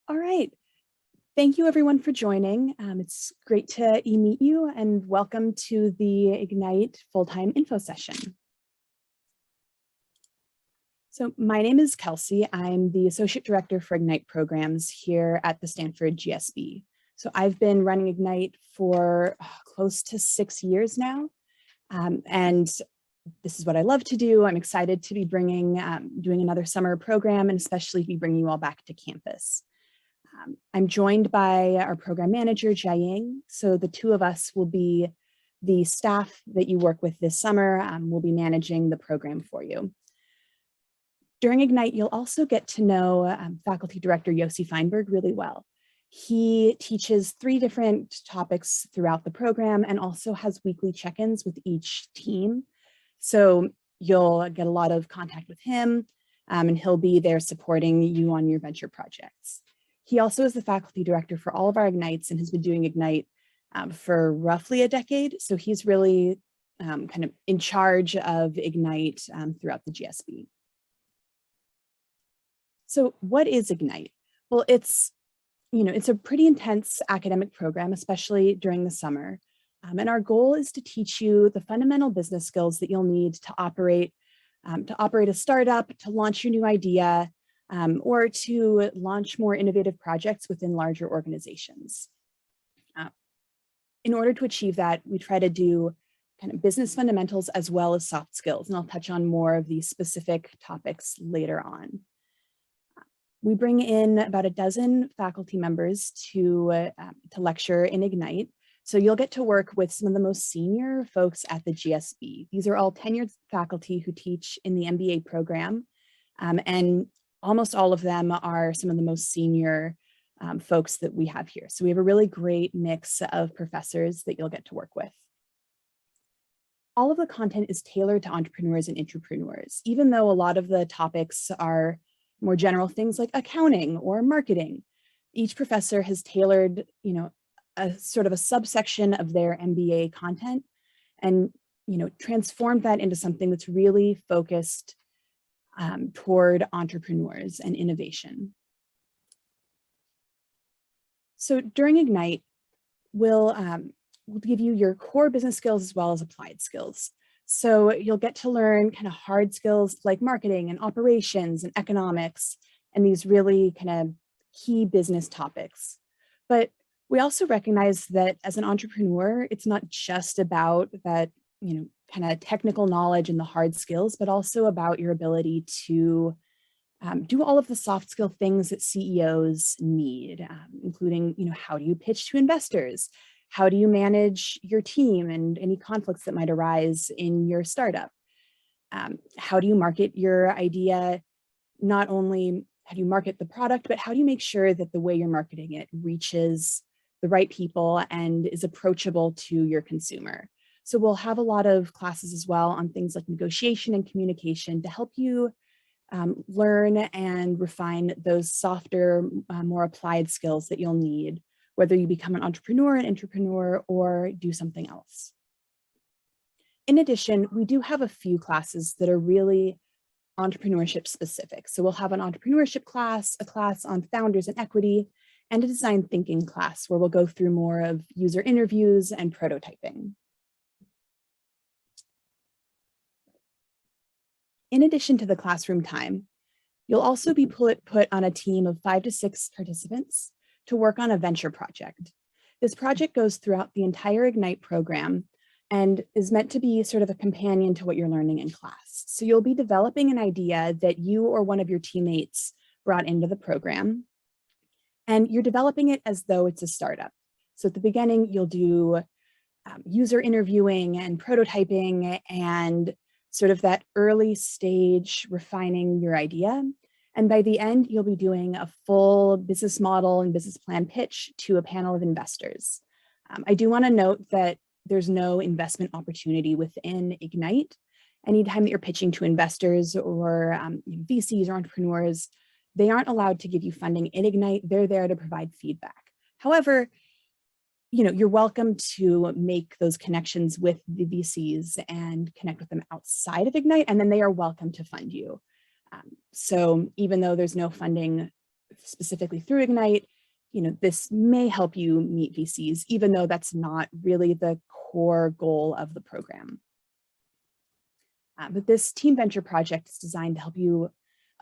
All right. Thank you everyone for joining. It's great to meet you and welcome to the Ignite full-time info session. So my name is Kelsey. I'm the Associate Director for Ignite programs here at the Stanford GSB. So I've been running Ignite for close to 6 years now. And this is what I love to do. I'm excited to be doing another summer program and especially be bringing you all back to campus. I'm joined by our program manager, Jiaying. So the two of us will be the staff that you work with this summer. We'll be managing the program for you. During Ignite, you'll also get to know faculty director Yossi Feinberg really well. He teaches 3 different topics throughout the program and also has weekly check-ins with each team. So you'll get a lot of contact with him and he'll be there supporting you on your venture projects. He also is the faculty director for all of our Ignites and has been doing Ignite for roughly a decade. So he's really kind of in charge of Ignite throughout the GSB. So what is Ignite? Well, it's a pretty intense academic program, especially during the summer. And our goal is to teach you the fundamental business skills that you'll need to operate a startup, to launch your new idea, or to launch more innovative projects within larger organizations. In order to achieve that, we try to do kind of business fundamentals as well as soft skills, and I'll touch on more of these specific topics later on. We bring in about a dozen faculty members to lecture in Ignite. So you'll get to work with some of the most senior folks at the GSB. These are all tenured faculty who teach in the MBA program. And almost all of them are some of the most senior folks that we have here. So we have a really great mix of professors that you'll get to work with. All of the content is tailored to entrepreneurs and intrapreneurs, even though a lot of the topics are more general things like accounting or marketing. Each professor has tailored, a sort of a subsection of their MBA content and, transformed that into something that's really focused toward entrepreneurs and innovation. So during Ignite, we'll give you your core business skills as well as applied skills. So you'll get to learn kind of hard skills like marketing and operations and economics and these really kind of key business topics. But we also recognize that as an entrepreneur, it's not just about that, kind of technical knowledge and the hard skills, but also about your ability to do all of the soft skill things that CEOs need, including, how do you pitch to investors? How do you manage your team and any conflicts that might arise in your startup? How do you market your idea? Not only how do you market the product, but how do you make sure that the way you're marketing it reaches the right people and is approachable to your consumer? So we'll have a lot of classes as well on things like negotiation and communication to help you learn and refine those softer, more applied skills that you'll need, whether you become an entrepreneur, an intrapreneur, or do something else. In addition, we do have a few classes that are really entrepreneurship specific. So we'll have an entrepreneurship class, a class on founders and equity, and a design thinking class where we'll go through more of user interviews and prototyping. In addition to the classroom time, you'll also be put on a team of 5 to 6 participants to work on a venture project. This project goes throughout the entire Ignite program and is meant to be sort of a companion to what you're learning in class. So you'll be developing an idea that you or one of your teammates brought into the program, and you're developing it as though it's a startup. So at the beginning, you'll do user interviewing and prototyping and sort of that early stage refining your idea. And by the end, you'll be doing a full business model and business plan pitch to a panel of investors. I do want to note that there's no investment opportunity within Ignite. Anytime that you're pitching to investors or VCs or entrepreneurs, they aren't allowed to give you funding in Ignite. They're there to provide feedback. However, you're welcome to make those connections with the VCs and connect with them outside of Ignite, and then they are welcome to fund you. So even though there's no funding specifically through Ignite, this may help you meet VCs, even though that's not really the core goal of the program. But this team venture project is designed to help you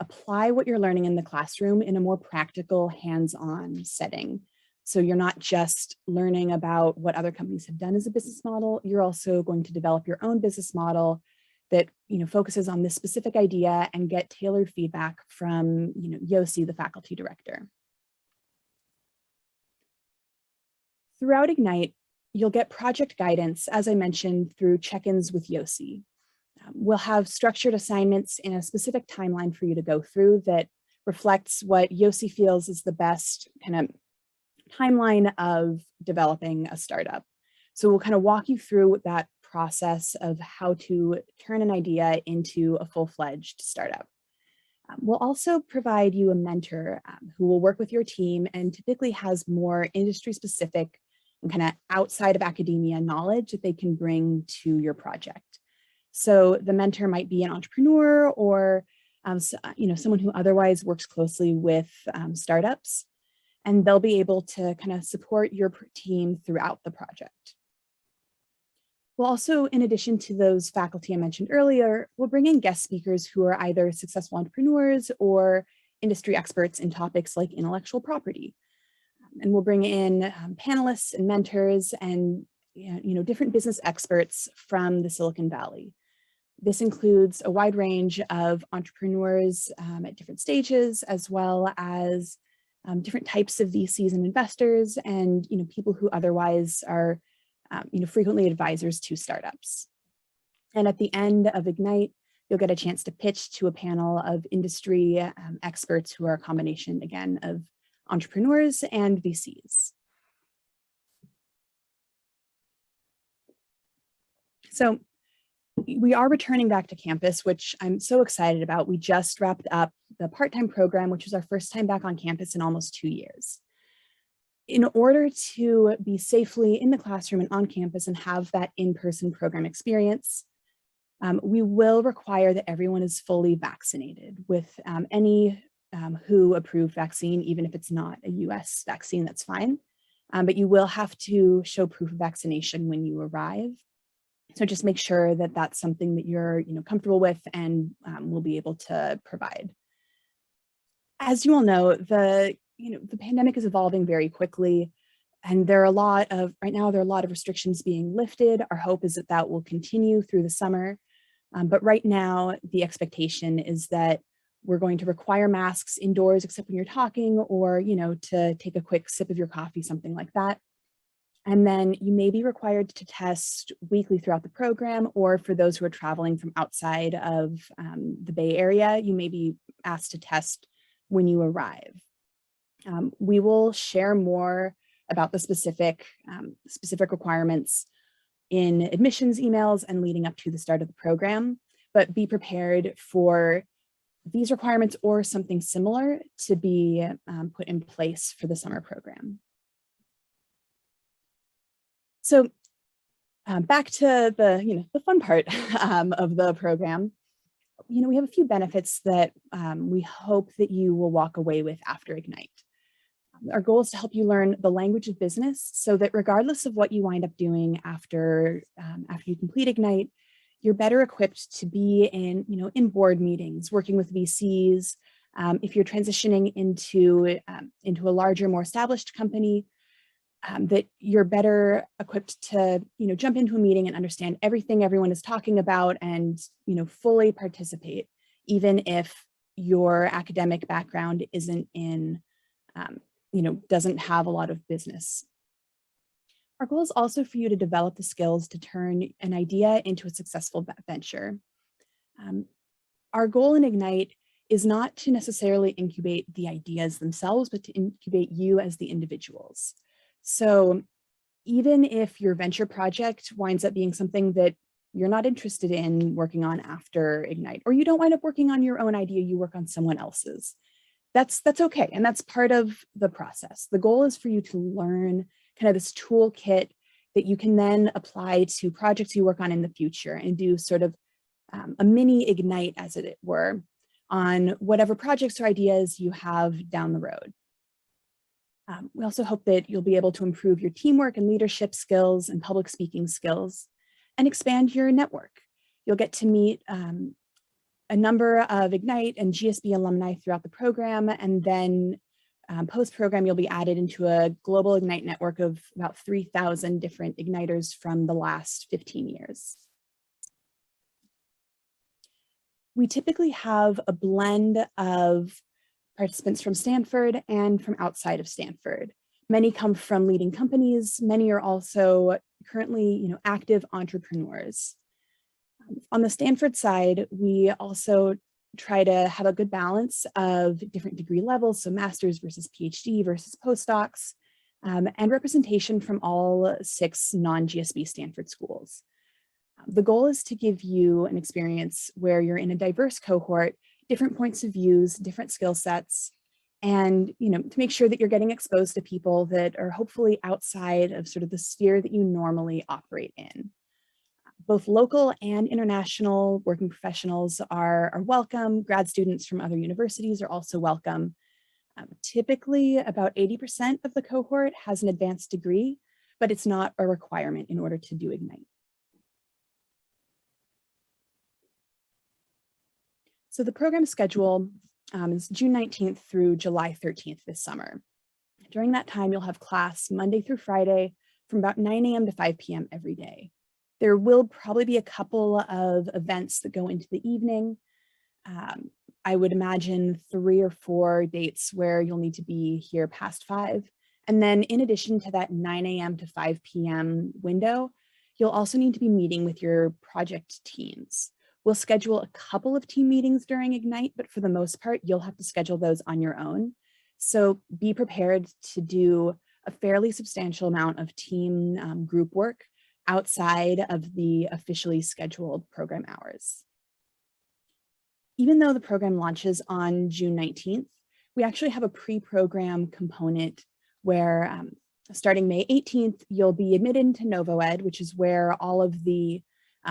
apply what you're learning in the classroom in a more practical, hands-on setting. So you're not just learning about what other companies have done as a business model, you're also going to develop your own business model that focuses on this specific idea and get tailored feedback from Yossi, the faculty director. Throughout Ignite, you'll get project guidance, as I mentioned, through check-ins with Yossi. We'll have structured assignments in a specific timeline for you to go through that reflects what Yossi feels is the best kind of timeline of developing a startup. So we'll kind of walk you through that process of how to turn an idea into a full-fledged startup. We'll also provide you a mentor who will work with your team and typically has more industry-specific and kind of outside of academia knowledge that they can bring to your project. So the mentor might be an entrepreneur or someone who otherwise works closely with startups, and they'll be able to kind of support your team throughout the project. We'll also, in addition to those faculty I mentioned earlier, we'll bring in guest speakers who are either successful entrepreneurs or industry experts in topics like intellectual property. And we'll bring in panelists and mentors and different business experts from the Silicon Valley. This includes a wide range of entrepreneurs at different stages, as well as different types of VCs and investors, and people who otherwise are frequently advisors to startups. And at the end of Ignite, you'll get a chance to pitch to a panel of industry experts who are a combination, again, of entrepreneurs and VCs. So we are returning back to campus, which I'm so excited about. We just wrapped up the part-time program, which was our first time back on campus in almost 2 years. In order to be safely in the classroom and on campus and have that in-person program experience, we will require that everyone is fully vaccinated with any WHO approved vaccine, even if it's not a US vaccine, that's fine. But you will have to show proof of vaccination when you arrive. So just make sure that that's something that you're comfortable with and will be able to provide. As you all know, the pandemic is evolving very quickly, and right now there are a lot of restrictions being lifted. Our hope is that that will continue through the summer. But right now, the expectation is that we're going to require masks indoors, except when you're talking or, to take a quick sip of your coffee, something like that. And then you may be required to test weekly throughout the program, or for those who are traveling from outside of the Bay Area, you may be asked to test when you arrive. We will share more about the specific requirements in admissions emails and leading up to the start of the program, but be prepared for these requirements or something similar to be put in place for the summer program. So back to the fun part of the program. We have a few benefits that we hope that you will walk away with after Ignite. Our goal is to help you learn the language of business so that regardless of what you wind up doing after you complete Ignite, you're better equipped to be in board meetings, working with VCs. If you're transitioning into a larger, more established company, that you're better equipped to jump into a meeting and understand everything everyone is talking about and fully participate, even if your academic background isn't doesn't have a lot of business. Our goal is also for you to develop the skills to turn an idea into a successful venture. Our goal in Ignite is not to necessarily incubate the ideas themselves, but to incubate you as the individuals. So even if your venture project winds up being something that you're not interested in working on after Ignite, or you don't wind up working on your own idea, you work on someone else's, that's okay. And that's part of the process. The goal is for you to learn kind of this toolkit that you can then apply to projects you work on in the future and do sort of a mini Ignite, as it were, on whatever projects or ideas you have down the road. We also hope that you'll be able to improve your teamwork and leadership skills and public speaking skills and expand your network. You'll get to meet a number of Ignite and GSB alumni throughout the program, and then post-program, you'll be added into a global Ignite network of about 3,000 different Igniters from the last 15 years. We typically have a blend of participants from Stanford and from outside of Stanford. Many come from leading companies. Many are also currently, active entrepreneurs. On the Stanford side, we also try to have a good balance of different degree levels, so master's versus PhD versus postdocs, and representation from all 6 non-GSB Stanford schools. The goal is to give you an experience where you're in a diverse cohort, different points of views, different skill sets, and to make sure that you're getting exposed to people that are hopefully outside of sort of the sphere that you normally operate in. Both local and international working professionals are welcome. Grad students from other universities are also welcome. Typically, about 80% of the cohort has an advanced degree, but it's not a requirement in order to do Ignite. So the program schedule is June 19th through July 13th this summer. During that time, you'll have class Monday through Friday from about 9 a.m. to 5 p.m. every day. There will probably be a couple of events that go into the evening. I would imagine 3 or 4 dates where you'll need to be here past 5. And then in addition to that 9 a.m. to 5 p.m. window, you'll also need to be meeting with your project teams. We'll schedule a couple of team meetings during Ignite, but for the most part, you'll have to schedule those on your own. So be prepared to do a fairly substantial amount of team group work outside of the officially scheduled program hours. Even though the program launches on June 19th, we actually have a pre-program component where starting May 18th, you'll be admitted into NovoEd, which is where all of the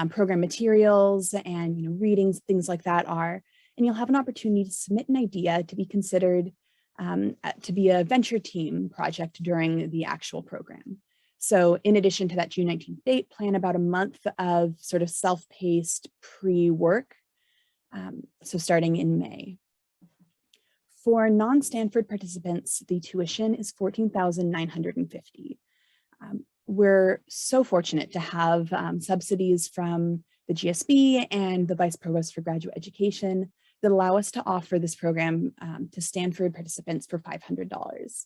program materials and readings, things like that are, and you'll have an opportunity to submit an idea to be considered to be a venture team project during the actual program. So in addition to that June 19th date, plan about a month of sort of self-paced pre-work, so starting in May. For non-Stanford participants, the tuition is $14,950. We're so fortunate to have subsidies from the GSB and the Vice Provost for Graduate Education that allow us to offer this program to Stanford participants for $500.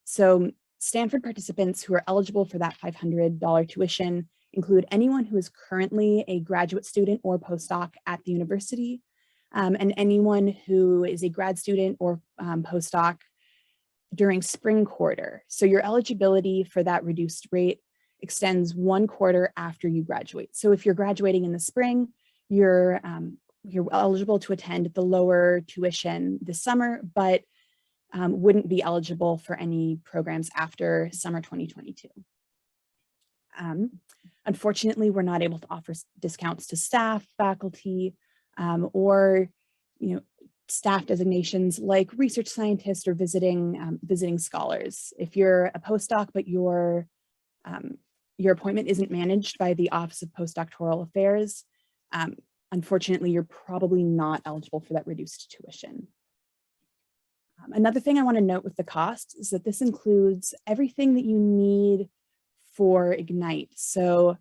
So Stanford participants who are eligible for that $500 tuition include anyone who is currently a graduate student or postdoc at the university, and anyone who is a grad student or postdoc during spring quarter. So your eligibility for that reduced rate extends 1 quarter after you graduate. So if you're graduating in the spring, you're eligible to attend the lower tuition this summer, but wouldn't be eligible for any programs after summer 2022. Unfortunately, we're not able to offer discounts to staff, faculty, or staff designations like research scientist or visiting scholars. If you're a postdoc, but your appointment isn't managed by the Office of Postdoctoral Affairs, unfortunately, you're probably not eligible for that reduced tuition. Another thing I want to note with the cost is that this includes everything that you need for Ignite. So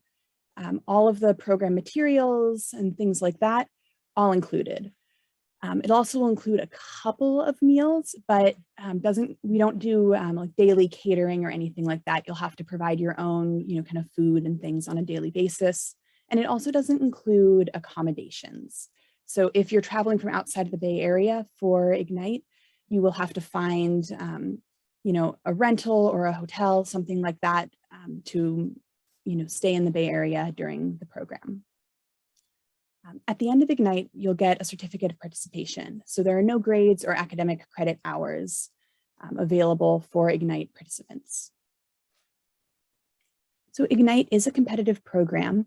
all of the program materials and things like that, all included. It also will include a couple of meals, but we don't do like daily catering or anything like that. You'll have to provide your own, kind of food and things on a daily basis. And it also doesn't include accommodations. So if you're traveling from outside of the Bay Area for Ignite, you will have to find, a rental or a hotel, something like that, to, stay in the Bay Area during the program. At the end of Ignite, you'll get a certificate of participation. So there are no grades or academic credit hours available for Ignite participants. So Ignite is a competitive program.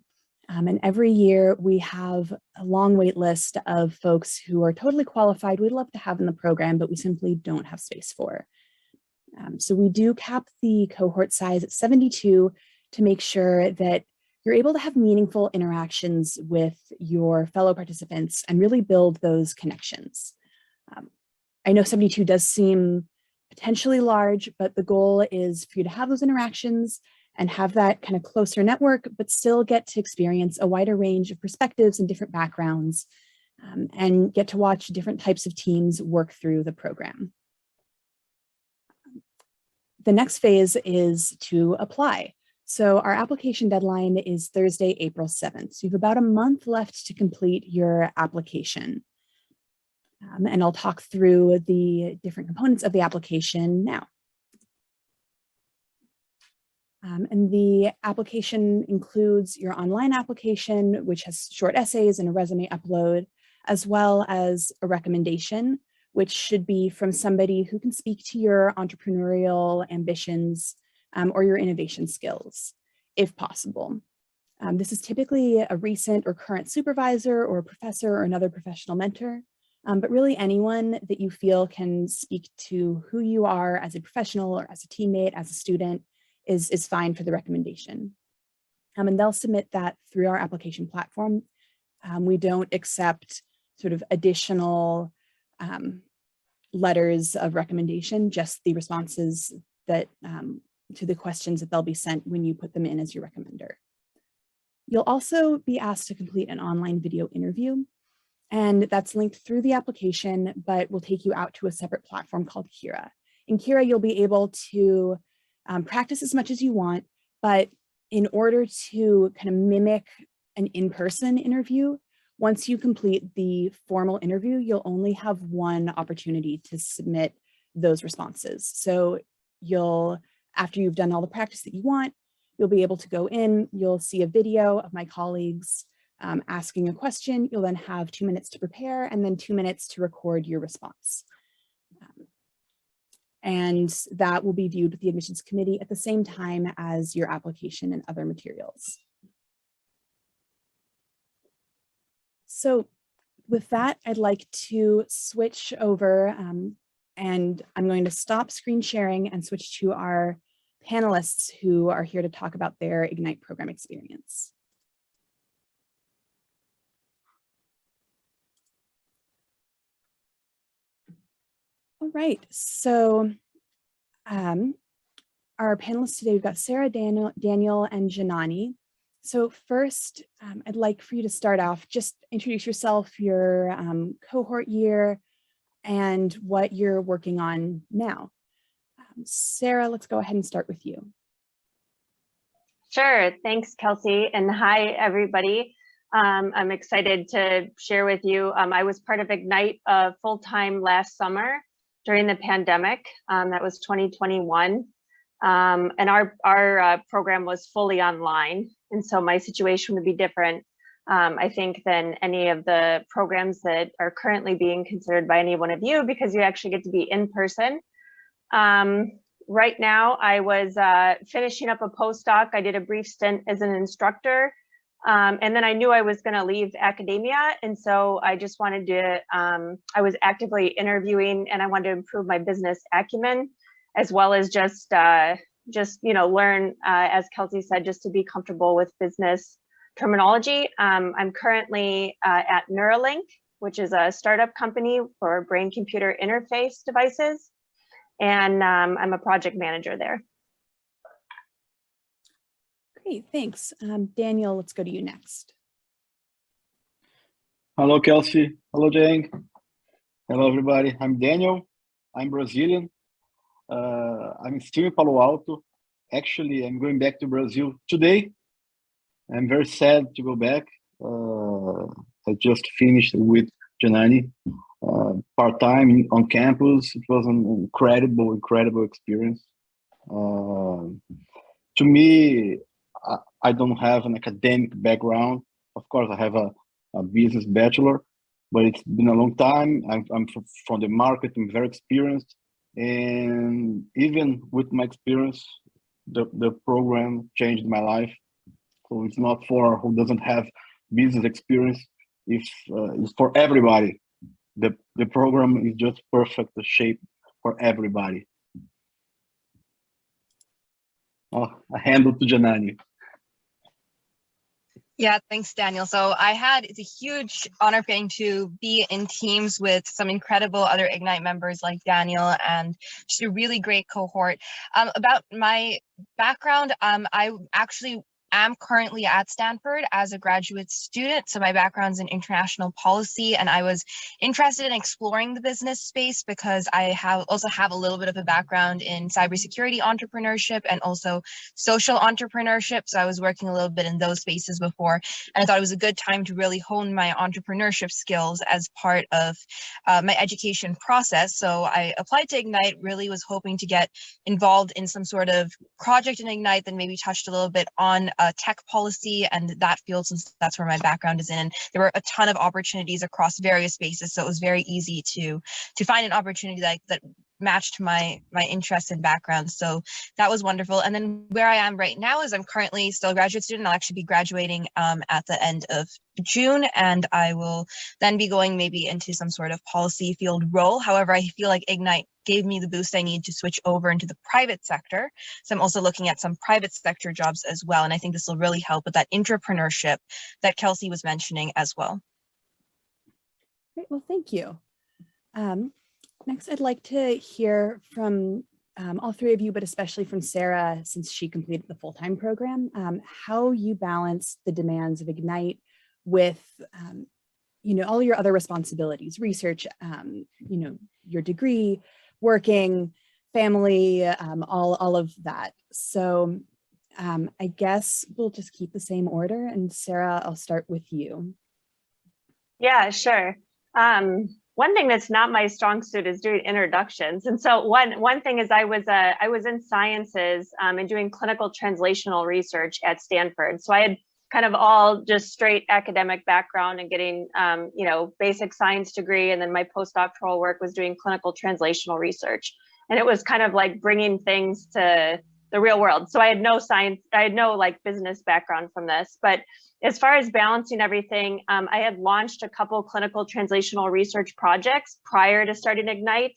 And every year we have a long wait list of folks who are totally qualified, we'd love to have in the program, but we simply don't have space for. So we do cap the cohort size at 72 to make sure that you're able to have meaningful interactions with your fellow participants and really build those connections. I know 72 does seem potentially large, but the goal is for you to have those interactions and have that kind of closer network, but still get to experience a wider range of perspectives and different backgrounds, and get to watch different types of teams work through the program. The next phase is to apply. So our application deadline is Thursday, April 7th. So you have about a month left to complete your application. And I'll talk through the different components of the application now. And the application includes your online application, which has short essays and a resume upload, as well as a recommendation, which should be from somebody who can speak to your entrepreneurial ambitions or your innovation skills, if possible. This is typically a recent or current supervisor or a professor or another professional mentor, but really anyone that you feel can speak to who you are as a professional or as a teammate, as a student, is fine for the recommendation. And they'll submit that through our application platform. We don't accept sort of additional letters of recommendation, just the responses that to the questions that they'll be sent when you put them in as your recommender. You'll also be asked to complete an online video interview, and that's linked through the application, but will take you out to a separate platform called Kira. In Kira, you'll be able to practice as much as you want, but in order to kind of mimic an in-person interview, once you complete the formal interview, you'll only have one opportunity to submit those responses. So after you've done all the practice that you want, you'll be able to go in, you'll see a video of my colleagues asking a question. You'll then have 2 minutes to prepare and then 2 minutes to record your response. And that will be viewed with the admissions committee at the same time as your application and other materials. So with that, I'd like to switch over and I'm going to stop screen sharing and switch to our panelists who are here to talk about their Ignite program experience. All right, so our panelists today, we've got Sarah, Daniel, and Janani. So first, I'd like for you to start off, just introduce yourself, your cohort year, and what you're working on now. Sarah, let's go ahead and start with you. Sure, thanks, Kelsey, and hi, everybody. I'm excited to share with you. I was part of Ignite full-time last summer during the pandemic. That was 2021. And our program was fully online. And so my situation would be different, I think, than any of the programs that are currently being considered by any one of you, because you actually get to be in person. Right now, I was finishing up a postdoc. I did a brief stint as an instructor. And then I knew I was going to leave academia. And so I just wanted to, I was actively interviewing, and I wanted to improve my business acumen, as well as just learn, as Kelsey said, just to be comfortable with business terminology. I'm currently at Neuralink, which is a startup company for brain-computer interface devices. And I'm a project manager there. Great, thanks. Daniel, let's go to you next. Hello, Kelsey. Hello, Jang. Hello, everybody. I'm Daniel. I'm Brazilian. I'm still in Palo Alto. Actually, I'm going back to Brazil today. I'm very sad to go back. I just finished with Dani part-time on campus. It was an incredible experience. To me, I don't have an academic background. Of course, I have a business bachelor, but it's been a long time. I'm from the market. I'm very experienced. And even with my experience, the program changed my life. So it's not for who doesn't have business experience. It's for everybody. The program is just perfect shape for everybody. Oh, I hand it to Janani. Yeah, thanks, Daniel. So it's a huge honor getting to be in teams with some incredible other Ignite members like Daniel and just a really great cohort. About my background, I actually am currently at Stanford as a graduate student. So my background's in international policy, and I was interested in exploring the business space because I also have a little bit of a background in cybersecurity entrepreneurship and also social entrepreneurship. So I was working a little bit in those spaces before, and I thought it was a good time to really hone my entrepreneurship skills as part of my education process. So I applied to Ignite, really was hoping to get involved in some sort of project in Ignite, then maybe touched a little bit on tech policy and that field, since that's where my background is in. And there were a ton of opportunities across various spaces, so it was very easy to find an opportunity that matched my interests and background. So that was wonderful. And then where I am right now is I'm currently still a graduate student. I'll actually be graduating at the end of June, and I will then be going maybe into some sort of policy field role. However, I feel like Ignite gave me the boost I need to switch over into the private sector. So I'm also looking at some private sector jobs as well. And I think this will really help with that entrepreneurship that Kelsey was mentioning as well. Great, well, thank you. Next, I'd like to hear from all three of you, but especially from Sarah, since she completed the full-time program, how you balance the demands of Ignite with all your other responsibilities, research, your degree, working, family, all of that. So I guess we'll just keep the same order. And Sarah, I'll start with you. Yeah, sure. One thing that's not my strong suit is doing introductions. And so one thing is I was in sciences and doing clinical translational research at Stanford. So I had kind of all just straight academic background and getting, basic science degree. And then my postdoctoral work was doing clinical translational research. And it was kind of like bringing things to the real world. So I had no science, I had no like business background from this, but as far as balancing everything, I had launched a couple clinical translational research projects prior to starting Ignite.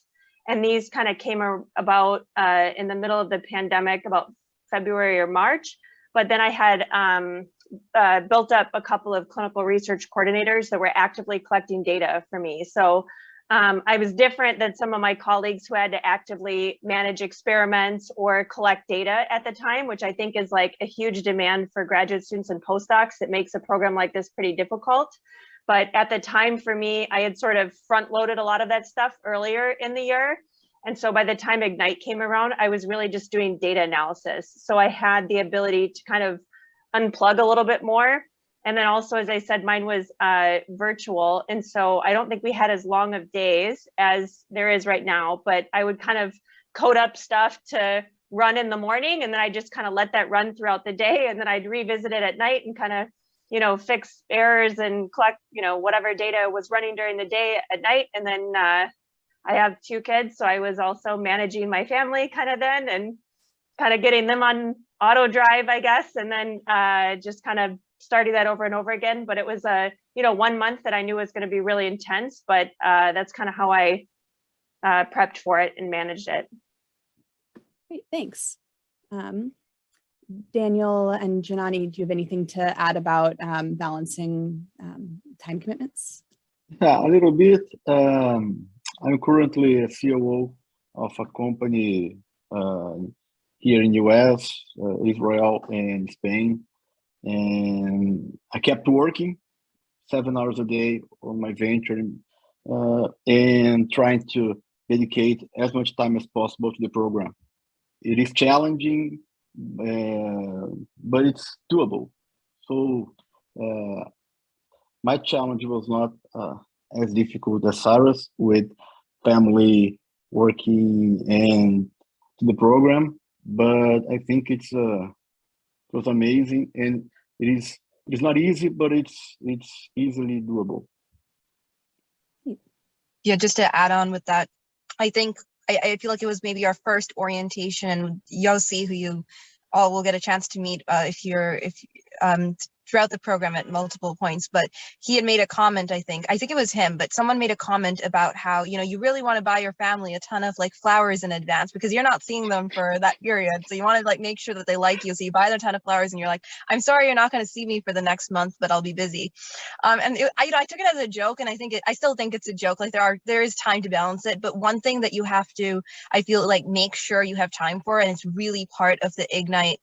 And these kind of came about in the middle of the pandemic, about February or March. But then I had built up a couple of clinical research coordinators that were actively collecting data for me. So I was different than some of my colleagues who had to actively manage experiments or collect data at the time, which I think is like a huge demand for graduate students and postdocs. It makes a program like this pretty difficult. But at the time for me, I had sort of front loaded a lot of that stuff earlier in the year. And so by the time Ignite came around, I was really just doing data analysis. So I had the ability to kind of unplug a little bit more. And then also, as I said, mine was virtual. And so I don't think we had as long of days as there is right now, but I would kind of code up stuff to run in the morning. And then I just kind of let that run throughout the day. And then I'd revisit it at night and kind of, fix errors and collect, whatever data was running during the day at night. And then I have 2 kids. So I was also managing my family kind of then and kind of getting them on auto drive, I guess. And then just kind of starting that over and over again. But it was 1 month that I knew was going to be really intense, but that's kind of how I prepped for it and managed it. Great, thanks. Daniel and Janani, do you have anything to add about balancing time commitments? Yeah, a little bit. I'm currently a COO of a company here in US, Israel, and Spain. And I kept working 7 hours a day on my venture and trying to dedicate as much time as possible to the program. It is challenging, but it's doable. So my challenge was not as difficult as Sarah's with family, working, and to the program. But I think it was amazing, and it is not easy, but it's easily doable. Yeah, just to add on with that, I think I feel like it was maybe our first orientation, and Yossi, who you all will get a chance to meet throughout the program at multiple points, but he had made a comment, I think it was him, but someone made a comment about how, you really want to buy your family a ton of like flowers in advance because you're not seeing them for that period. So you want to like make sure that they like you. So you buy them a ton of flowers and you're like, I'm sorry, you're not going to see me for the next month, but I'll be busy. I took it as a joke, and I still think it's a joke. Like there is time to balance it. But one thing that you have to, I feel like, make sure you have time for, and it's really part of the Ignite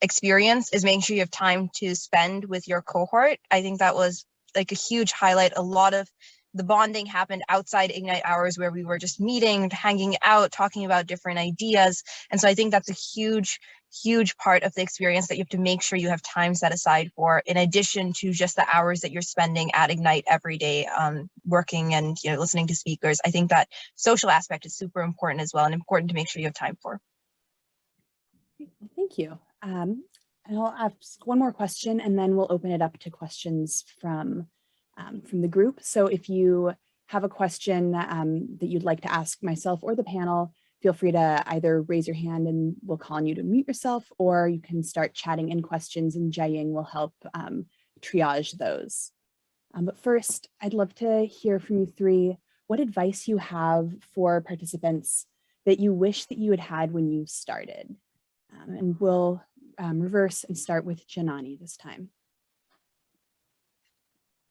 experience, is making sure you have time to spend with your cohort. I think that was like a huge highlight. A lot of the bonding happened outside Ignite hours where we were just meeting, hanging out, talking about different ideas. And so I think that's a huge part of the experience that you have to make sure you have time set aside for, in addition to just the hours that you're spending at Ignite every day, working and listening to speakers. I think that social aspect is super important as well, and important to make sure you have time for. Thank you. And I'll ask one more question, and then we'll open it up to questions from the group. So if you have a question that you'd like to ask myself or the panel, feel free to either raise your hand and we'll call on you to mute yourself, or you can start chatting in questions and Jiaying will help triage those. But first, I'd love to hear from you three what advice you have for participants that you wish that you had had when you started. And we'll reverse and start with Janani this time.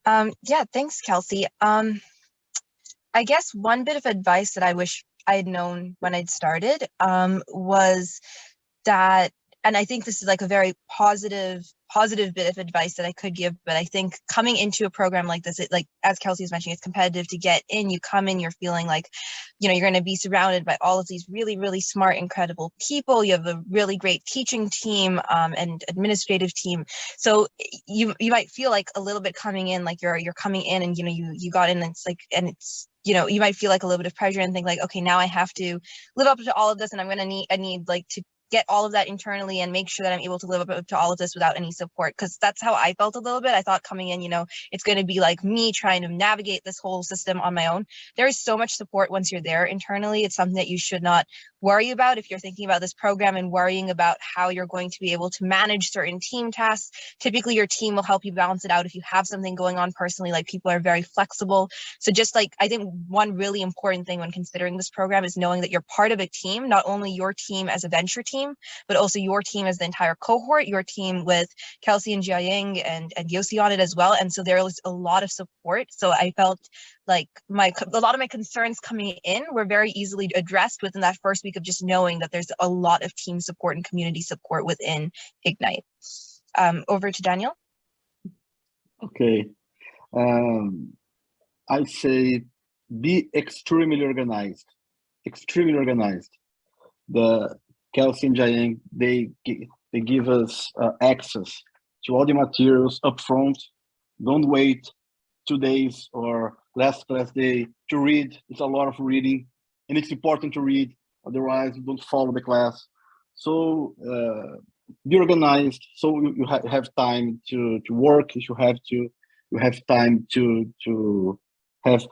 Yeah, thanks, Kelsey. I guess one bit of advice that I wish I had known when I'd started was that, and I think this is like a very positive bit of advice that I could give, but I think coming into a program like this, it, like as Kelsey was mentioning, it's competitive to get in. You come in, you're feeling like, you're going to be surrounded by all of these really, really smart, incredible people. You have a really great teaching team and administrative team. So you might feel like a little bit coming in, like you're coming in and you got in, and it's like, and it's, you might feel like a little bit of pressure and think like, okay, now I have to live up to all of this, and I need like to get all of that internally and make sure that I'm able to live up to all of this without any support. Because that's how I felt a little bit. I thought coming in, it's going to be like me trying to navigate this whole system on my own. There is so much support once you're there internally. It's something that you should not worry about if you're thinking about this program and worrying about how you're going to be able to manage certain team tasks. Typically your team will help you balance it out if you have something going on personally. Like, people are very flexible. So just like, I think one really important thing when considering this program is knowing that you're part of a team, not only your team as a venture team, but also your team as the entire cohort, your team with Kelsey and Jiaying and Yossi on it as well. And so there was a lot of support. So I felt like a lot of my concerns coming in were very easily addressed within that first week of just knowing that there's a lot of team support and community support within Ignite. Over to Daniel. Okay. I say be extremely organized. Extremely organized. The Kelsey and Jiaying, they give us access to all the materials up front. Don't wait 2 days or last class day to read. It's a lot of reading, and it's important to read, otherwise you don't follow the class. So be organized, so you have time to work. You have time to have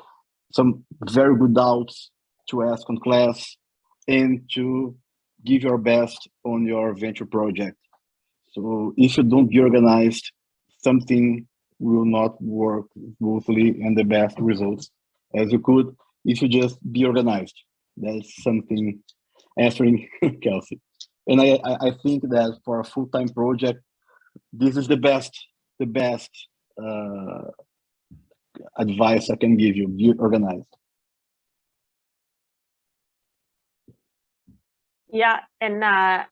some very good doubts to ask on class, and to give your best on your venture project. So if you don't be organized, something will not work smoothly and the best results as you could if you just be organized. That's something answering Kelsey. And I think that for a full-time project, this is the best advice I can give you. Be organized. Yeah, and I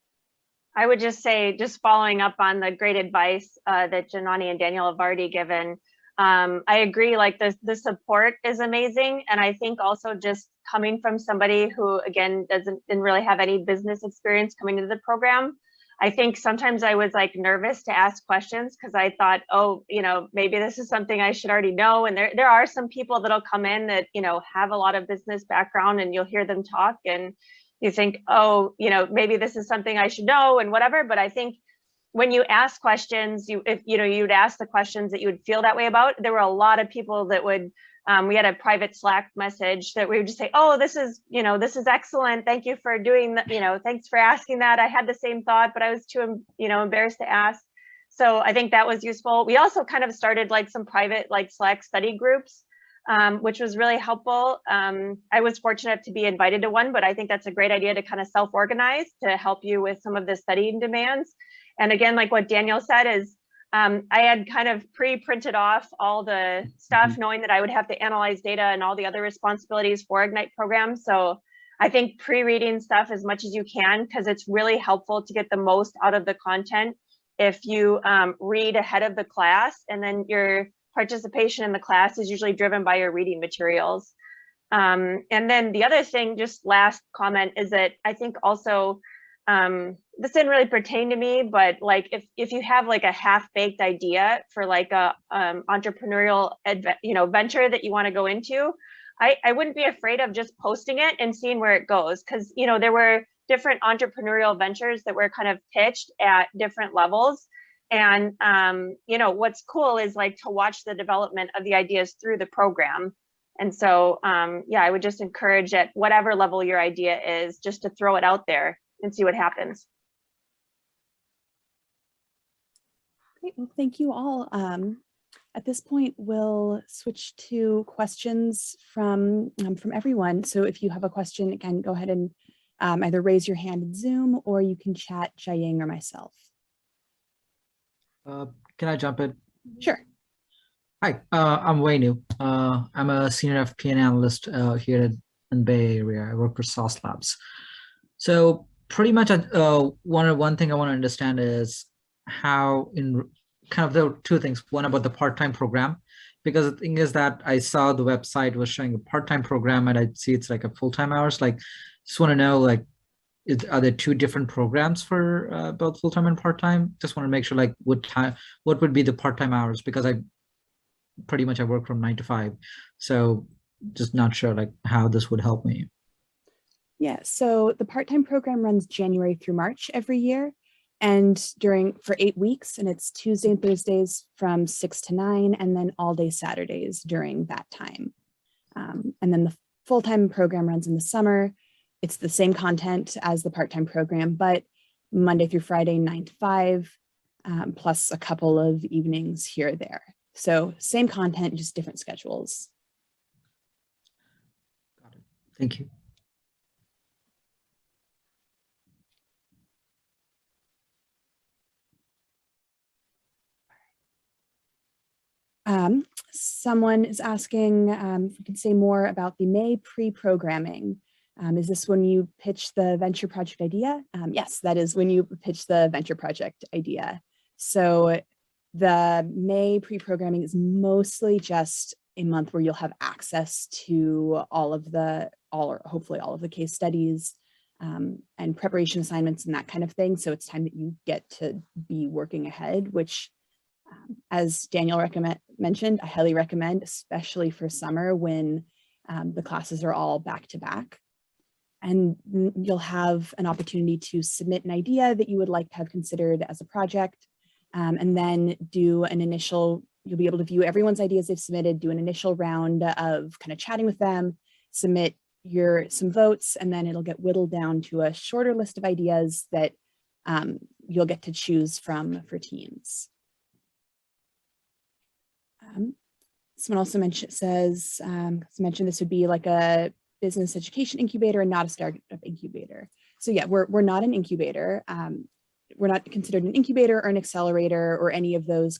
would just say, just following up on the great advice that Janani and Daniel have already given, I agree, like the support is amazing. And I think also just coming from somebody who, again, didn't really have any business experience coming into the program, I think sometimes I was like nervous to ask questions because I thought, oh, maybe this is something I should already know. And there are some people that'll come in that, have a lot of business background, and you'll hear them talk and you think, oh, maybe this is something I should know and whatever. But I think when you ask questions, you'd ask the questions that you would feel that way about. There were a lot of people that would we had a private Slack message that we would just say, oh, this is excellent. Thank you for doing that. Thanks for asking that. I had the same thought, but I was too, embarrassed to ask. So I think that was useful. We also kind of started like some private like Slack study groups, which was really helpful. I was fortunate to be invited to one, but I think that's a great idea to kind of self-organize to help you with some of the studying demands. And again, like what Daniel said is, I had kind of pre-printed off all the stuff, knowing that I would have to analyze data and all the other responsibilities for Ignite programs. So I think pre-reading stuff as much as you can, because it's really helpful to get the most out of the content if you read ahead of the class, and then your participation in the class is usually driven by your reading materials. And then the other thing, just last comment, is that I think also, this didn't really pertain to me, but like if you have like a half-baked idea for like a entrepreneurial venture that you want to go into, I wouldn't be afraid of just posting it and seeing where it goes, because there were different entrepreneurial ventures that were kind of pitched at different levels. And what's cool is like to watch the development of the ideas through the program. And so I would just encourage, at whatever level your idea is, just to throw it out there and see what happens. Great. Well, thank you all. At this point, we'll switch to questions from everyone. So if you have a question, again, go ahead and either raise your hand in Zoom, or you can chat Jiaying or myself. Can I jump in? Sure. Hi, I'm Waynu. I'm a senior FP&A analyst here in Bay Area. I work for Sauce Labs. So pretty much one thing I want to understand is how, in kind of, there are two things. One about the part-time program, because the thing is that I saw the website was showing a part-time program, and I see it's like a full-time hours. Like, just want to know, like, are there two different programs for both full-time and part-time? Just want to make sure, like, what would be the part-time hours, because I work from 9 to 5. So just not sure like how this would help me. Yeah, so the part-time program runs January through March every year, and for 8 weeks, and it's Tuesday and Thursdays from 6 to 9, and then all day Saturdays during that time. And then the full-time program runs in the summer. It's the same content as the part-time program, but Monday through Friday, 9 to 5, plus a couple of evenings here or there. So same content, just different schedules. Got it. Thank you. Someone is asking if we can say more about the May pre-programming. Is this when you pitch the venture project idea? Yes, that is when you pitch the venture project idea. So the May pre-programming is mostly just a month where you'll have access to hopefully all of the case studies and preparation assignments and that kind of thing. So it's time that you get to be working ahead, which, as Daniel mentioned, I highly recommend, especially for summer when the classes are all back to back. And you'll have an opportunity to submit an idea that you would like to have considered as a project, and then do an initial, you'll be able to view everyone's ideas they've submitted, do an initial round of kind of chatting with them, submit some votes, and then it'll get whittled down to a shorter list of ideas that you'll get to choose from for teams. Someone also mentioned this would be like a business education incubator and not a startup incubator. So yeah, we're not an incubator. We're not considered an incubator or an accelerator or any of those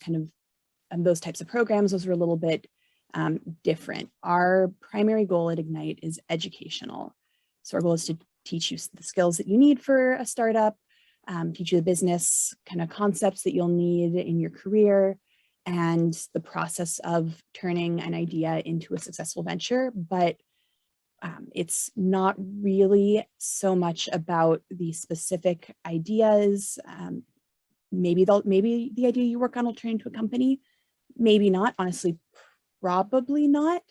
those types of programs. Those are a little bit different. Our primary goal at Ignite is educational. So our goal is to teach you the skills that you need for a startup, teach you the business kind of concepts that you'll need in your career, and the process of turning an idea into a successful venture. But it's not really so much about the specific ideas. Maybe the idea you work on will turn into a company, maybe not, honestly, probably not.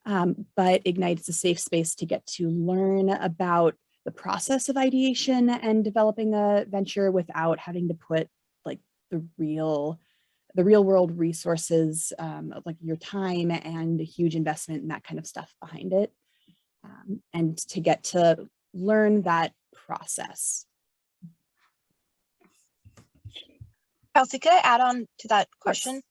But Ignite is a safe space to get to learn about the process of ideation and developing a venture without having to put like the real the real world resources of like your time and a huge investment and that kind of stuff behind it. And to get to learn that process. Kelsey, could I add on to that question?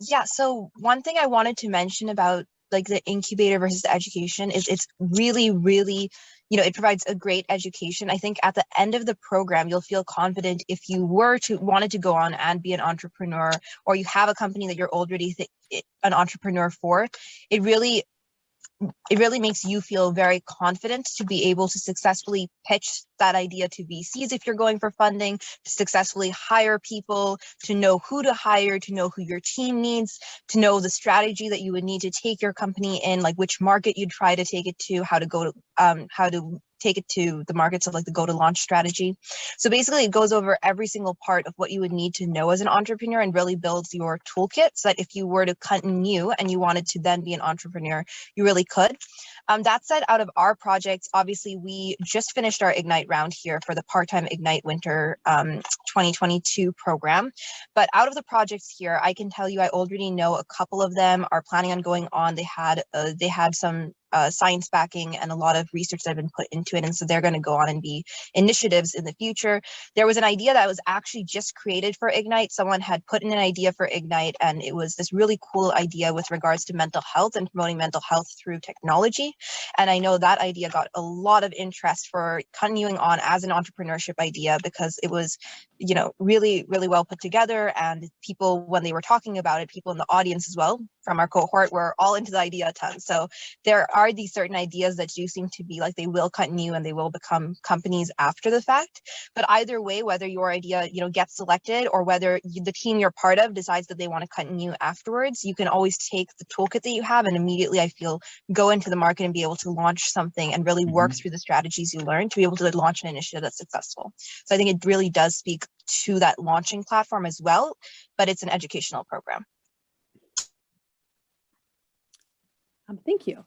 Yeah, so one thing I wanted to mention about like the incubator versus the education is it's really, really, it provides a great education. I think at the end of the program, you'll feel confident if you wanted to go on and be an entrepreneur, or you have a company that you're already an entrepreneur for. It really makes you feel very confident to be able to successfully pitch that idea to VCs if you're going for funding, to successfully hire people, to know who to hire, to know who your team needs, to know the strategy that you would need to take your company in, like which market you'd try to take it to, how to take it to the markets of like the go to launch strategy. So basically it goes over every single part of what you would need to know as an entrepreneur and really builds your toolkit so that if you were to continue and you wanted to then be an entrepreneur, you really could. That said, out of our projects, obviously we just finished our Ignite round here for the Part-Time Ignite Winter 2022 program. But out of the projects here, I can tell you I already know a couple of them are planning on going on. They had some science backing and a lot of research that have been put into it. And so they're going to go on and be initiatives in the future. There was an idea that was actually just created for Ignite. Someone had put in an idea for Ignite, and it was this really cool idea with regards to mental health and promoting mental health through technology. And I know that idea got a lot of interest for continuing on as an entrepreneurship idea because it was, really, really well put together. And people, when they were talking about it, people in the audience as well from our cohort were all into the idea a ton. So there are these certain ideas that do seem to be like they will continue and they will become companies after the fact. But either way, whether your idea, gets selected or whether the team you're part of decides that they want to continue afterwards, you can always take the toolkit that you have and immediately, I feel, go into the market and be able to launch something and really work through the strategies you learn to be able to launch an initiative that's successful. So I think it really does speak to that launching platform as well, but it's an educational program. Thank you.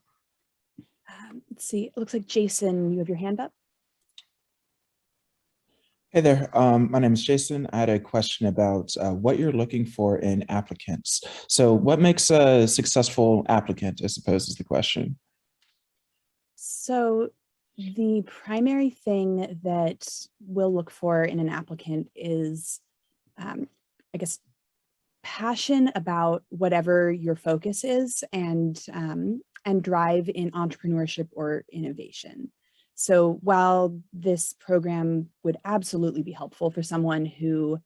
Let's see, it looks like Jason, you have your hand up. Hey there, my name is Jason. I had a question about what you're looking for in applicants. So what makes a successful applicant, I suppose, is the question. So the primary thing that we'll look for in an applicant is, I guess, passion about whatever your focus is and drive in entrepreneurship or innovation. So while this program would absolutely be helpful for someone who,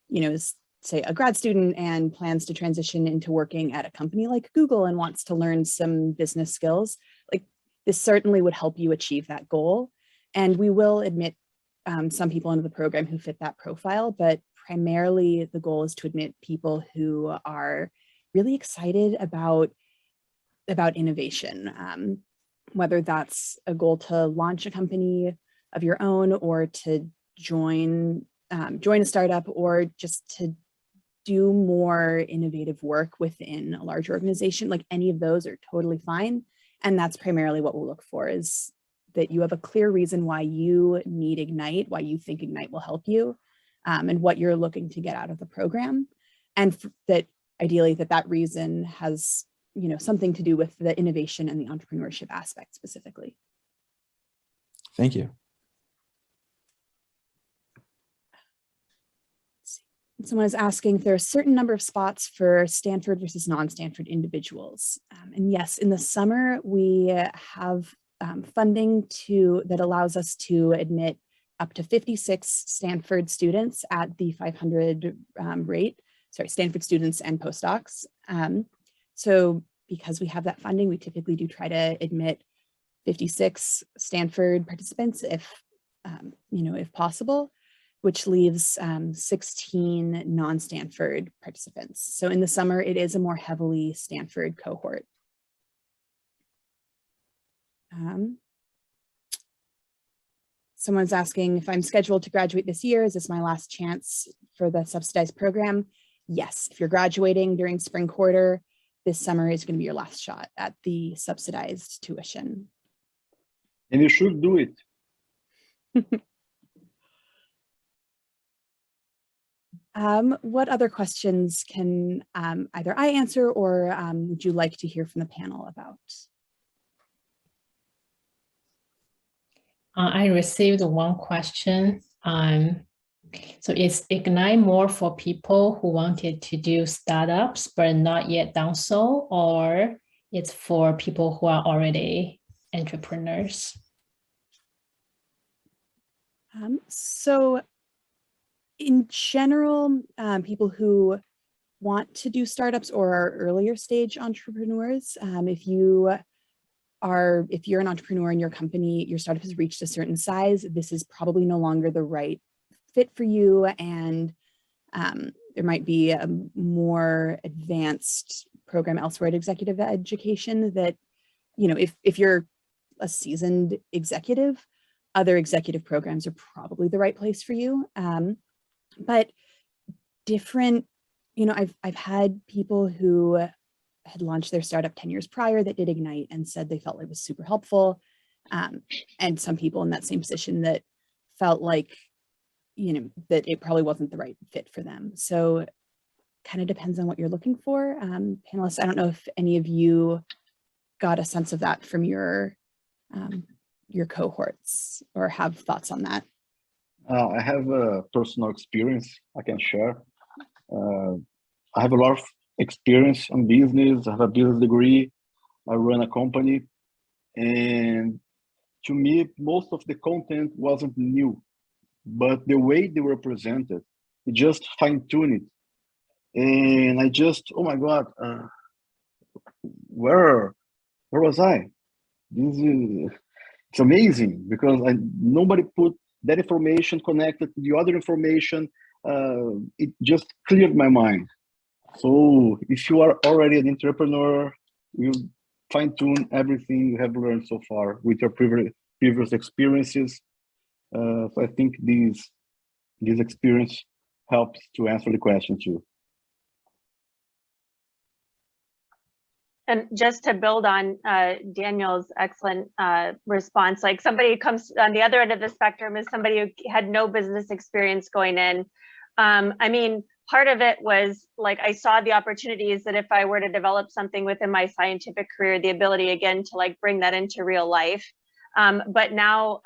is, say, a grad student and plans to transition into working at a company like Google and wants to learn some business skills, like this certainly would help you achieve that goal. And we will admit some people into the program who fit that profile, but primarily the goal is to admit people who are really excited about innovation, whether that's a goal to launch a company of your own or to join a startup or just to do more innovative work within a large organization. Like any of those are totally fine. And that's primarily what we'll look for, is that you have a clear reason why you need Ignite, why you think Ignite will help you, and what you're looking to get out of the program. And that ideally that reason has something to do with the innovation and the entrepreneurship aspect specifically. Thank you. Someone is asking if there are a certain number of spots for Stanford versus non-Stanford individuals. And yes, in the summer, we have funding that allows us to admit up to 56 Stanford students at the 500 rate. Sorry, Stanford students and postdocs. So because we have that funding, we typically do try to admit 56 Stanford participants if possible, which leaves 16 non-Stanford participants. So in the summer, it is a more heavily Stanford cohort. Someone's asking if I'm scheduled to graduate this year. Is this my last chance for the subsidized program? Yes, if you're graduating during spring quarter, this summer is going to be your last shot at the subsidized tuition. And you should do it. What other questions can either I answer or would you like to hear from the panel about? I received one question. So is Ignite more for people who wanted to do startups but not yet done so, or it's for people who are already entrepreneurs? So in general, people who want to do startups or are earlier stage entrepreneurs, if you're an entrepreneur in your company, your startup has reached a certain size, this is probably no longer the right fit for you. And there might be a more advanced program elsewhere at executive education that, you know, if you're a seasoned executive, other executive programs are probably the right place for you. But different, you know, I've had people who had launched their startup 10 years prior that did Ignite and said they felt it was super helpful. And some people in that same position that felt like, you know, that it probably wasn't the right fit for them. So kind of depends on what you're looking for. Panelists, I don't know if any of you got a sense of that from your cohorts or have thoughts on that. I have a personal experience I can share. I have a lot of experience on business. I have a business degree. I run a company. And to me, most of the content wasn't new, but the way they were presented, it just fine-tuned it. And I just, oh my God, where was I? It's amazing because nobody put that information connected to the other information. It just cleared my mind. So if you are already an entrepreneur, you fine-tune everything you have learned so far with your previous experiences. So I think this experience helps to answer the question too. And just to build on Daniel's excellent response, like somebody comes on the other end of the spectrum is somebody who had no business experience going in. I mean, part of it was like, I saw the opportunities that if I were to develop something within my scientific career, the ability again to like bring that into real life. But now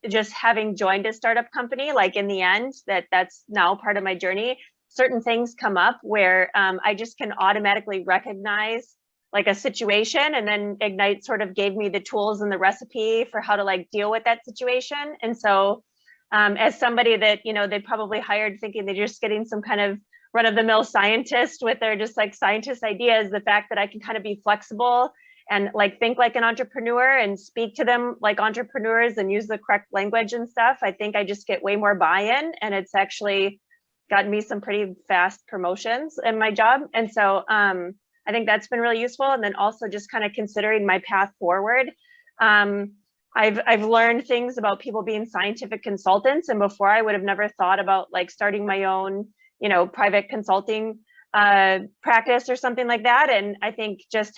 just having joined a startup company, like in the end, that's now part of my journey. Certain things come up where I just can automatically recognize like a situation, and then Ignite sort of gave me the tools and the recipe for how to like deal with that situation. And so as somebody that, you know, they probably hired thinking they're just getting some kind of run-of-the-mill scientist with their just like scientist ideas, the fact that I can kind of be flexible and like think like an entrepreneur and speak to them like entrepreneurs and use the correct language and stuff, I think I just get way more buy-in, and it's actually gotten me some pretty fast promotions in my job. And so I think that's been really useful. And then also just kind of considering my path forward. I've learned things about people being scientific consultants, and before I would have never thought about like starting my own, you know, private consulting practice or something like that. And I think just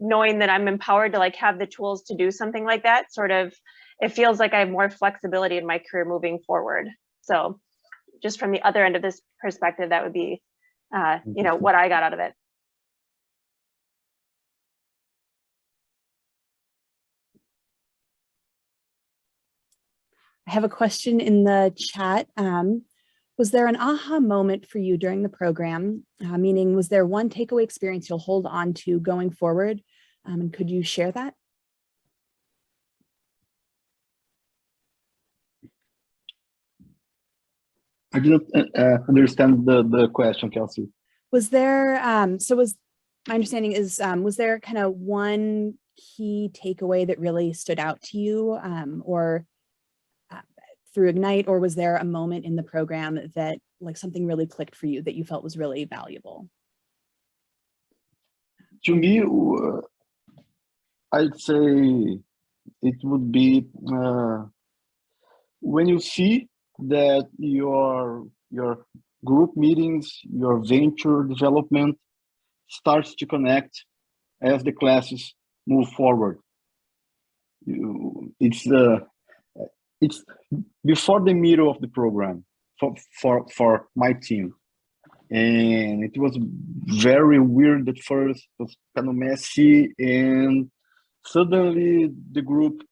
knowing that I'm empowered to like have the tools to do something like that, sort of, it feels like I have more flexibility in my career moving forward. So just from the other end of this perspective, that would be, you know, what I got out of it. I have a question in the chat. Was there an aha moment for you during the program? Meaning, was there one takeaway experience you'll hold on to going forward? And could you share that? I didn't understand the question, Kelsey. Was there, my understanding is, was there kind of one key takeaway that really stood out to you or through Ignite, or was there a moment in the program that like something really clicked for you that you felt was really valuable? To me, I'd say it would be when you see that your group meetings, your venture development starts to connect as the classes move forward. It's before the middle of the program. for my team. And it was very weird at first. It was kind of messy, and suddenly the group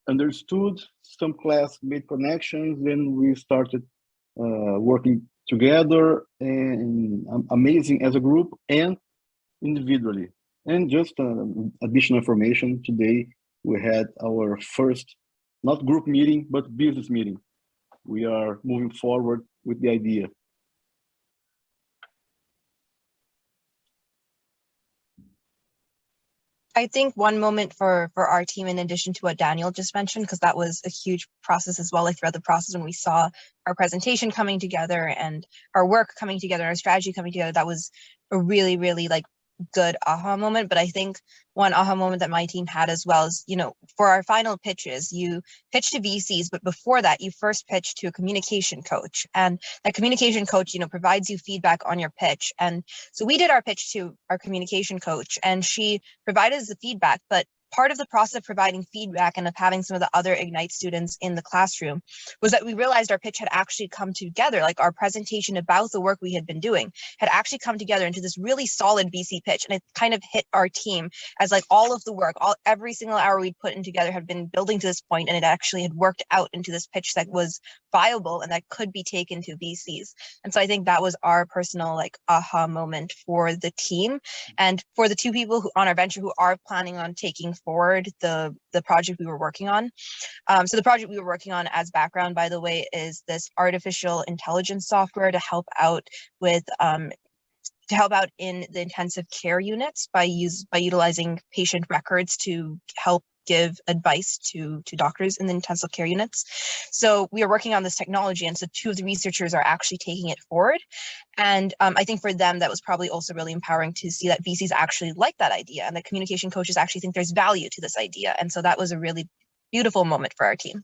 understood. Some class made connections, then we started working together, and amazing as a group and individually. And just additional information, today we had our first, not group meeting, but business meeting. We are moving forward with the idea. I think one moment for our team, in addition to what Daniel just mentioned, because that was a huge process as well, like throughout the process when we saw our presentation coming together and our work coming together, our strategy coming together, that was a really, really like good aha moment. But I think one aha moment that my team had as well is, you know, for our final pitches, you pitch to VCs, but before that, you first pitch to a communication coach, and that communication coach, you know, provides you feedback on your pitch. And so we did our pitch to our communication coach, and she provided us the feedback, but part of the process of providing feedback and of having some of the other Ignite students in the classroom was that we realized our pitch had actually come together, like our presentation about the work we had been doing had actually come together into this really solid VC pitch. And it kind of hit our team as like all of the work, every single hour we'd put in together had been building to this point, and it actually had worked out into this pitch that was viable and that could be taken to VCs. And so I think that was our personal like aha moment for the team, and for the two people who on our venture who are planning on taking forward the project we were working on. So the project we were working on, as background, by the way, is this artificial intelligence software to help out with in the intensive care units by utilizing patient records to help give advice to doctors in the intensive care units. So we are working on this technology, and so two of the researchers are actually taking it forward. And I think for them, that was probably also really empowering to see that VCs actually like that idea, and that communication coaches actually think there's value to this idea. And so that was a really beautiful moment for our team.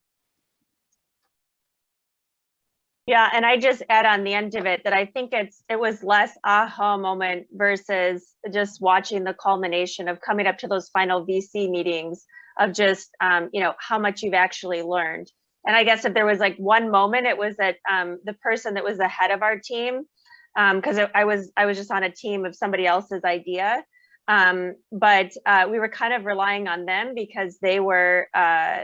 Yeah, and I just add on the end of it that I think it was less aha moment versus just watching the culmination of coming up to those final VC meetings of just you know, how much you've actually learned. And I guess if there was like one moment, it was that the person that was the head of our team, because I was just on a team of somebody else's idea, but we were kind of relying on them because they were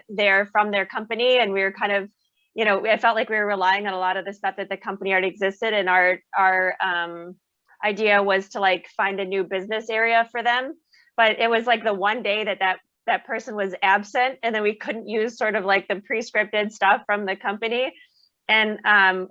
there from their company, and we were kind of, you know, I felt like we were relying on a lot of the stuff that the company already existed, and our idea was to like find a new business area for them. But it was like the one day that person was absent, and then we couldn't use sort of like the pre-scripted stuff from the company. And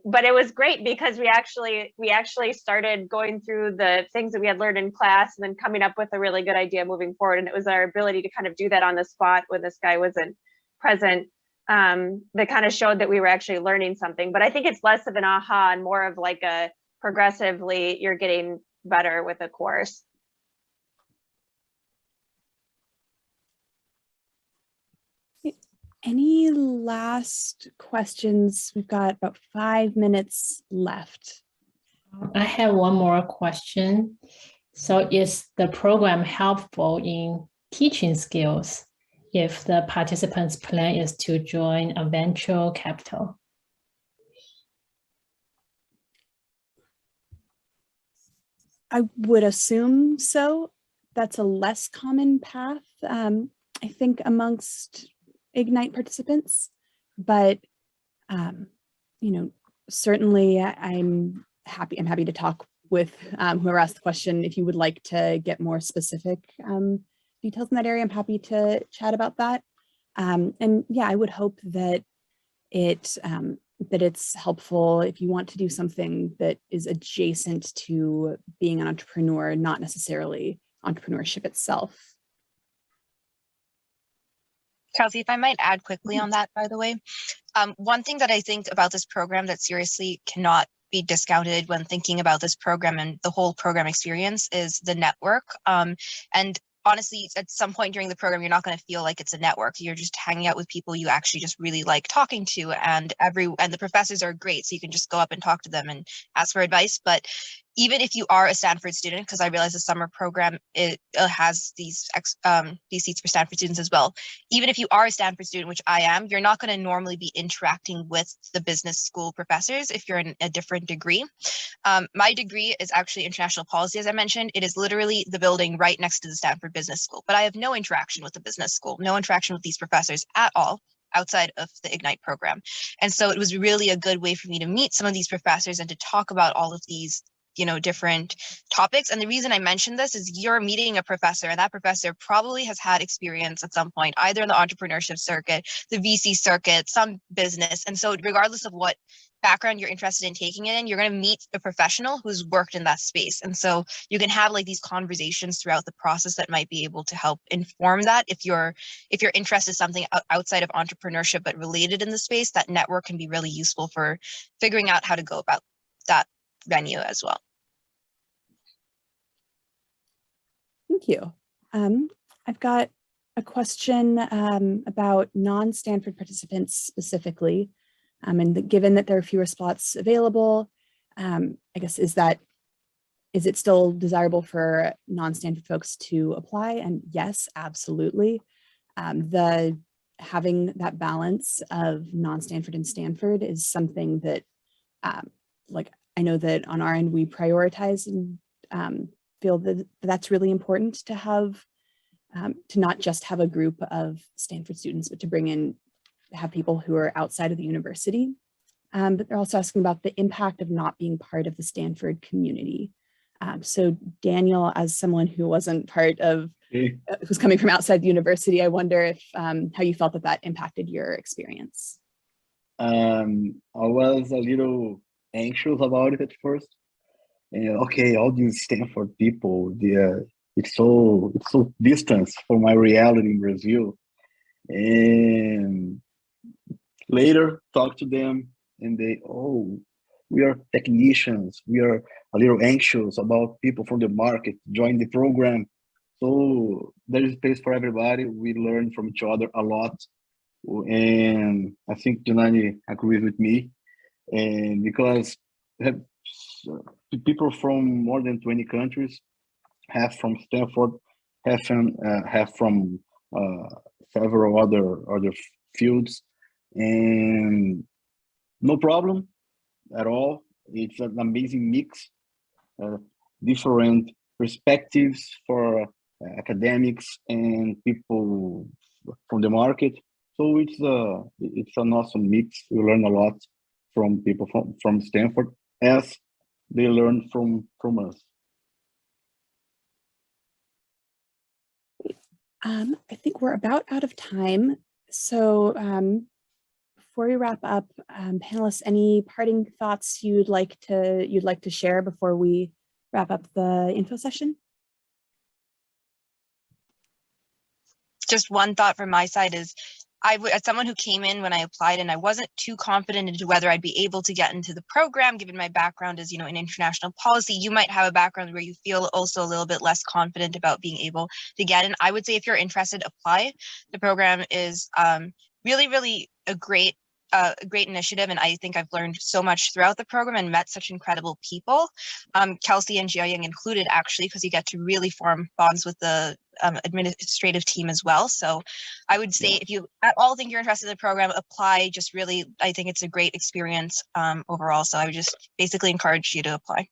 but it was great because we actually started going through the things that we had learned in class and then coming up with a really good idea moving forward. And it was our ability to kind of do that on the spot when this guy wasn't present that kind of showed that we were actually learning something. But I think it's less of an aha and more of like a progressively you're getting better with a course. Any last questions? We've got about 5 minutes left. I have one more question. So is the program helpful in teaching skills if the participants' plan is to join a venture capital? I would assume so. That's a less common path, I think, amongst Ignite participants, but you know, certainly I'm happy to talk with whoever asked the question. If you would like to get more specific details in that area, I'm happy to chat about that. And yeah, I would hope that it's helpful if you want to do something that is adjacent to being an entrepreneur, not necessarily entrepreneurship itself. Kelsey, if I might add quickly on that, by the way, one thing that I think about this program that seriously cannot be discounted when thinking about this program and the whole program experience is the network. And honestly, at some point during the program, you're not going to feel like it's a network. You're just hanging out with people you actually just really like talking to, and the professors are great, so you can just go up and talk to them and ask for advice. But even if you are a Stanford student, because I realize the summer program has these seats for Stanford students as well. Even if you are a Stanford student, which I am, you're not going to normally be interacting with the business school professors if you're in a different degree. My degree is actually international policy, as I mentioned. It is literally the building right next to the Stanford Business School, but I have no interaction with the business school, no interaction with these professors at all outside of the Ignite program. And so it was really a good way for me to meet some of these professors and to talk about all of these different topics. And the reason I mentioned this is you're meeting a professor, and that professor probably has had experience at some point, either in the entrepreneurship circuit, the VC circuit, some business. And so regardless of what background you're interested in taking it in, you're going to meet a professional who's worked in that space. And so you can have like these conversations throughout the process that might be able to help inform that. If you're interested in something outside of entrepreneurship but related in the space, that network can be really useful for figuring out how to go about that venue as well. Thank you. I've got a question about non-Stanford participants specifically. And given that there are fewer spots available, I guess, is it still desirable for non-Stanford folks to apply? And yes, absolutely. Having that balance of non-Stanford and Stanford is something that, I know that on our end we prioritize and feel that that's really important to have, to not just have a group of Stanford students, but to have people who are outside of the university. But they're also asking about the impact of not being part of the Stanford community. So Daniel, as someone who wasn't part of, who's coming from outside the university, I wonder if how you felt that impacted your experience. I was a little anxious about it at first. And okay, all these Stanford people, it's so distant from my reality in Brazil. And later talk to them and we are technicians, we are a little anxious about people from the market join the program. So there is space for everybody. We learn from each other a lot. And I think Dani agrees with me. And because we have people from more than 20 countries, half from Stanford, half from several other fields, and no problem at all. It's an amazing mix, different perspectives for academics and people from the market. So it's an awesome mix. We learn a lot from people from Stanford as they learn from us. I think we're about out of time. So before we wrap up, panelists, any parting thoughts you'd like to share before we wrap up the info session? Just one thought from my side is, as someone who came in when I applied and I wasn't too confident into whether I'd be able to get into the program, given my background is, in international policy. You might have a background where you feel also a little bit less confident about being able to get in. I would say if you're interested, apply. The program is really, really a great initiative, and I think I've learned so much throughout the program and met such incredible people, Kelsey and Jiaying included, actually, because you get to really form bonds with the administrative team as well. So I would say if you at all think you're interested in the program, apply. Just really, I think it's a great experience overall. So I would just basically encourage you to apply.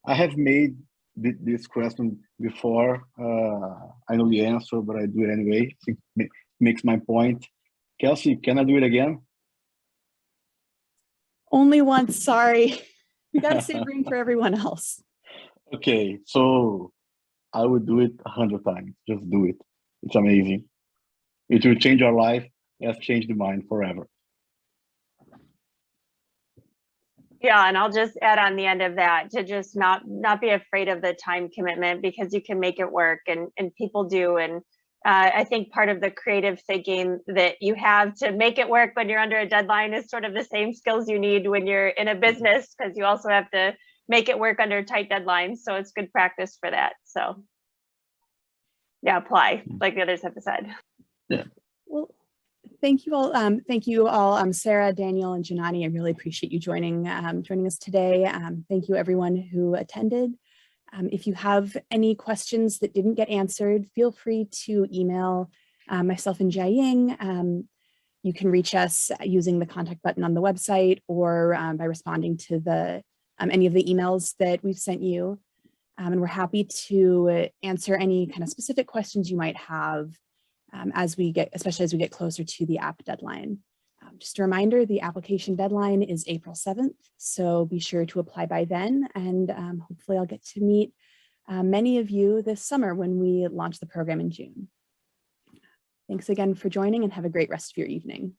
I have made this question before. I know the answer, but I do it anyway. I think it makes my point. Kelsey, can I do it again? Only once, sorry. We got to save room for everyone else. Okay, so I would do it 100 times. Just do it. It's amazing. It will change your life. It has changed mine forever. Yeah, and I'll just add on the end of that to just not be afraid of the time commitment, because you can make it work, and people do. And I think part of the creative thinking that you have to make it work when you're under a deadline is sort of the same skills you need when you're in a business, because you also have to make it work under tight deadlines. So it's good practice for that. So yeah, apply, like the others have said. Yeah. Well, Thank you all. Thank you all, Sarah, Daniel, and Janani. I really appreciate you joining us today. Thank you everyone who attended. If you have any questions that didn't get answered, feel free to email myself and Jiaying. You can reach us using the contact button on the website or by responding to the any of the emails that we've sent you. And we're happy to answer any kind of specific questions you might have especially as we get closer to the app deadline. Just a reminder, the application deadline is April 7th, so be sure to apply by then, and hopefully I'll get to meet many of you this summer when we launch the program in June. Thanks again for joining and have a great rest of your evening.